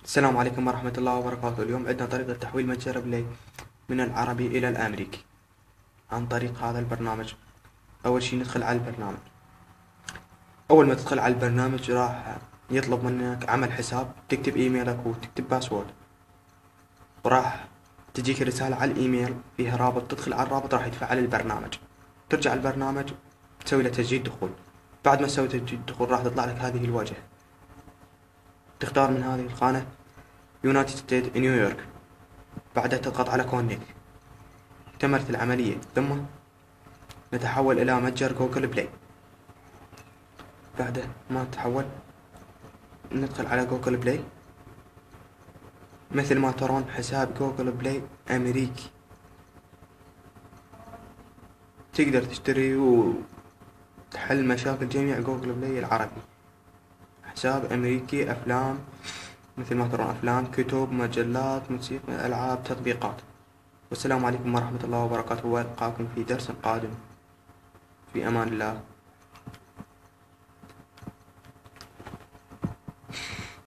السلام عليكم ورحمة الله وبركاته. اليوم عندنا طريقة تحويل متجر بلاي من العربي إلى الأمريكي عن طريق هذا البرنامج. أول شي ندخل على البرنامج. أول ما تدخل على البرنامج راح يطلب منك عمل حساب، تكتب إيميلك وتكتب باسورد، وراح تجيك رسالة على الإيميل فيها رابط. تدخل على الرابط راح يتفعل البرنامج، ترجع البرنامج تسوي له تسجيل دخول. بعد ما تسوي تسجيل دخول راح تطلع لك هذه الواجهة، تختار من هذه الخانة يونايتد ستيت نيويورك، بعدها تضغط على كونكت. اكتملت العملية، ثم نتحول إلى متجر جوجل بلاي. بعد ما تحول ندخل على جوجل بلاي. مثل ما ترون حساب جوجل بلاي أمريكي، تقدر تشتري وتحل مشاكل جميع جوجل بلاي العربي. حساب أمريكي، أفلام مثل ما ترون، أفلام، كتب، مجلات، موسيقى، ألعاب، تطبيقات. والسلام عليكم ورحمة الله وبركاته، وألقاكم في درس قادم. في أمان الله.